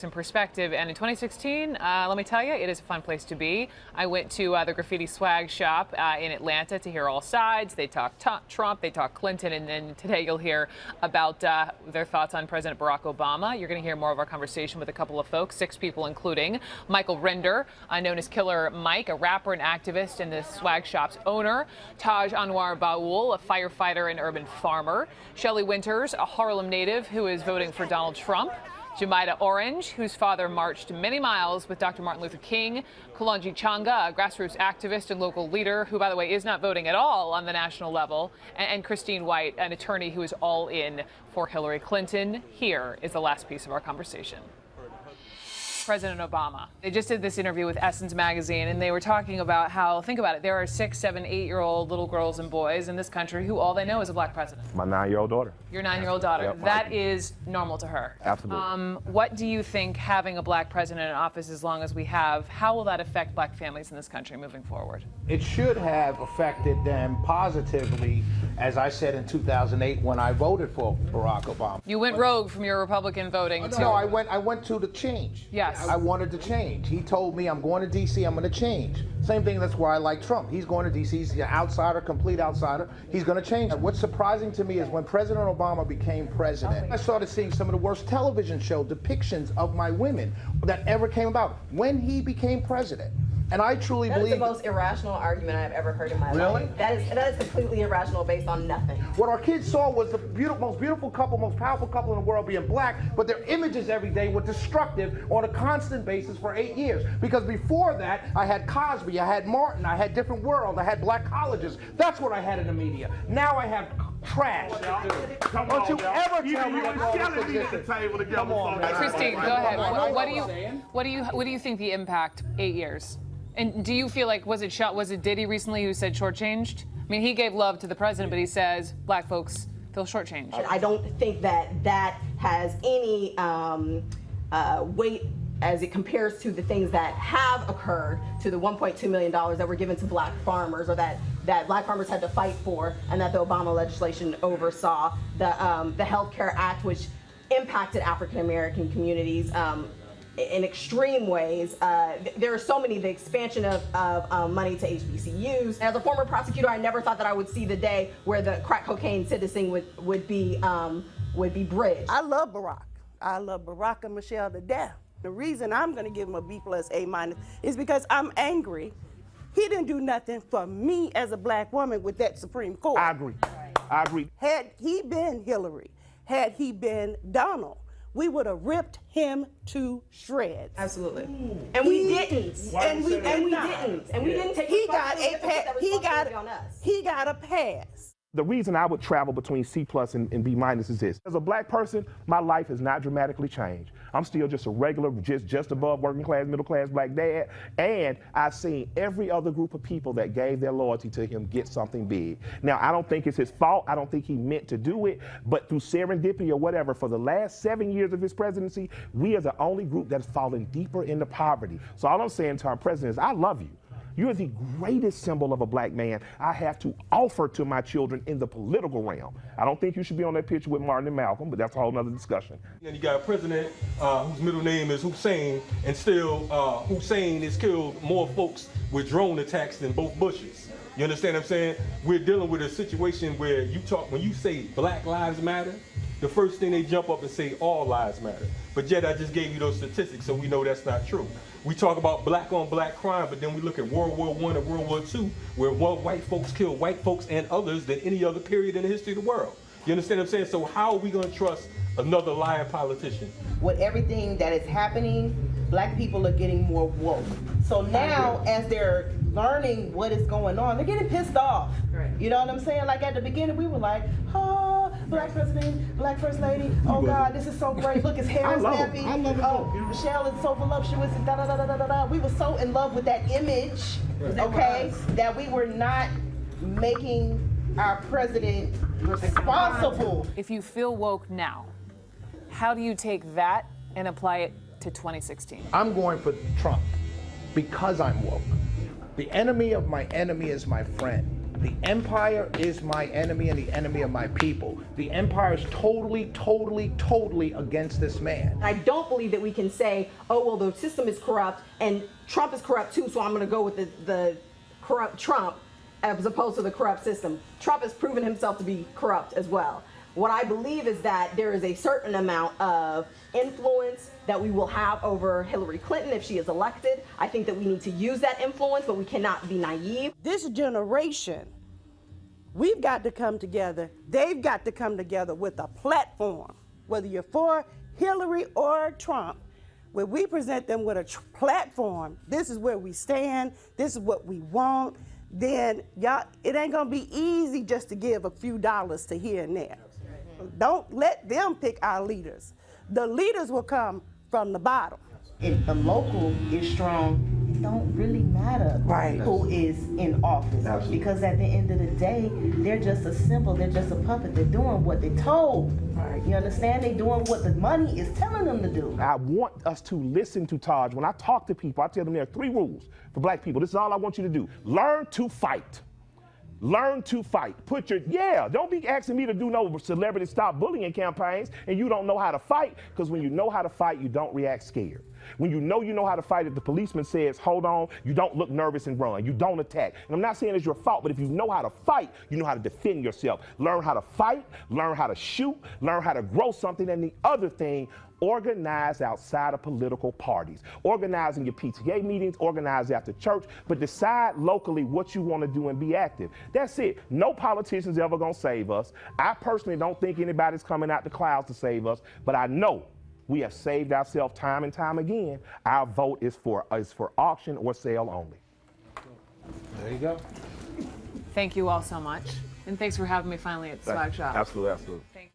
Some perspective, and in 2016, let me tell you, it is a fun place to be. I went to the Grafitti Swag shop in Atlanta to hear all sides. They talk Trump, they talk Clinton, and then today you'll hear about their thoughts on President Barack Obama. You're going to hear more of our conversation with a couple of folks, 6 people, including Michael Rinder, known as Killer Mike, a rapper and activist and the swag shop's owner; Taj Anwar Baul, a firefighter and urban farmer; Shelley Winters, a Harlem native who is voting for Donald Trump; Jemida Orange, whose father marched many miles with Dr. Martin Luther King; Kalonji Changa, a grassroots activist and local leader who, by the way, is not voting at all on the national level; and Christine White, an attorney who is all in for Hillary Clinton. Here is the last piece of our conversation. President Obama. They just did this interview with Essence magazine, and they were talking about how, think about it, there are 6, 7, 8-year-old little girls and boys in this country who all they know is a black president. My 9-year-old daughter. Your 9-year-old daughter. Yep. That is normal to her. Absolutely. What do you think having a black president in office as long as we have, how will that affect black families in this country moving forward? It should have affected them positively, as I said in 2008 when I voted for Barack Obama. You went rogue from your Republican voting to... No, I went to the change. Yes. I wanted to change. He told me, I'm going to D.C., I'm going to change. Same thing, that's why I like Trump. He's going to D.C., he's an outsider, complete outsider. He's going to change. What's surprising to me is when President Obama became president, I started seeing some of the worst television show depictions of my women that ever came about when he became president. And I truly believe... That is the most irrational argument I've ever heard in my life. That is completely irrational based on nothing. What our kids saw was the most beautiful couple, most powerful couple in the world being black, but their images every day were destructive on a constant basis for 8 years. Because before that, I had Cosby, I had Martin, I had Different World, I had black colleges. That's what I had in the media. Now I have trash. Don't you ever tell me Come on, Christine, go ahead. What do you think the impact 8 years? And do you feel like, was it Diddy recently who said shortchanged? I mean, he gave love to the president, but he says black folks feel shortchanged. I don't think that has any weight as it compares to the things that have occurred, to the $1.2 million that were given to black farmers, or that black farmers had to fight for, and that the Obama legislation oversaw. The Health Care Act, which impacted African American communities in extreme ways. There are so many, the expansion of money to HBCUs. As a former prosecutor, I never thought that I would see the day where the crack cocaine sentencing would be bridged. I love Barack. I love Barack and Michelle to death. The reason I'm going to give him a B+, A- is because I'm angry. He didn't do nothing for me as a black woman with that Supreme Court. I agree. I agree. Had he been Hillary, had he been Donald, we would have ripped him to shreds. Absolutely. And we didn't. And we didn't take responsibility on us. He got a pass. The reason I would travel between C+ and B- is this. As a black person, my life has not dramatically changed. I'm still just a regular, just above working class, middle class black dad. And I've seen every other group of people that gave their loyalty to him get something big. Now, I don't think it's his fault. I don't think he meant to do it. But through serendipity or whatever, for the last 7 years of his presidency, we are the only group that's fallen deeper into poverty. So all I'm saying to our president is, I love you. You're the greatest symbol of a black man I have to offer to my children in the political realm. I don't think you should be on that picture with Martin and Malcolm, but that's a whole nother discussion. And you got a president whose middle name is Hussein, and still Hussein has killed more folks with drone attacks than both Bushes. You understand what I'm saying? We're dealing with a situation where when you say Black Lives Matter, the first thing they jump up and say all lives matter. But yet I just gave you those statistics, so we know that's not true. We talk about black on black crime, but then we look at World War I and World War II, where more white folks killed white folks and others than any other period in the history of the world. You understand what I'm saying? So how are we going to trust another lying politician? With everything that is happening, black people are getting more woke. So now, as they're learning what is going on, they're getting pissed off. Right. You know what I'm saying? Like at the beginning, we were like, oh, black president, black first lady, oh God, this is so great. Look, his hair is nappy. Oh, Michelle is so voluptuous and da da da da da da. We were so in love with that image, okay, that we were not making our president responsible. If you feel woke now, how do you take that and apply it to 2016? I'm going for Trump because I'm woke. The enemy of my enemy is my friend. The empire is my enemy and the enemy of my people. The empire is totally, totally, totally against this man. I don't believe that we can say, oh, well, the system is corrupt and Trump is corrupt too, so I'm going to go with the corrupt Trump as opposed to the corrupt system. Trump has proven himself to be corrupt as well. What I believe is that there is a certain amount of influence that we will have over Hillary Clinton if she is elected. I think that we need to use that influence, but we cannot be naive. This generation, we've got to come together. They've got to come together with a platform, whether you're for Hillary or Trump, where we present them with a platform. This is where we stand. This is what we want. Then y'all, it ain't gonna be easy just to give a few dollars to here and there. Don't let them pick our leaders. The leaders will come from the bottom. If the local is strong, it don't really matter who is in office. Absolutely. Because at the end of the day, they're just a symbol, they're just a puppet. They're doing what they're told. Right. You understand? They're doing what the money is telling them to do. I want us to listen to Taj. When I talk to people, I tell them there are 3 rules for black people. This is all I want you to do. Learn to fight. Learn to fight. Don't be asking me to do no celebrity stop bullying campaigns and you don't know how to fight, because when you know how to fight, you don't react scared. When you know how to fight, if the policeman says, hold on, you don't look nervous and run. You don't attack. And I'm not saying it's your fault, but if you know how to fight, you know how to defend yourself. Learn how to fight, learn how to shoot, learn how to grow something. And the other thing, organize outside of political parties. Organize in your PTA meetings, organize after church, but decide locally what you want to do and be active. That's it. No politician's ever going to save us. I personally don't think anybody's coming out the clouds to save us, but I know we have saved ourselves time and time again. Our vote is for auction or sale only. There you go. Thank you all so much. And thanks for having me finally at Swag Shop. Absolutely, absolutely. Thank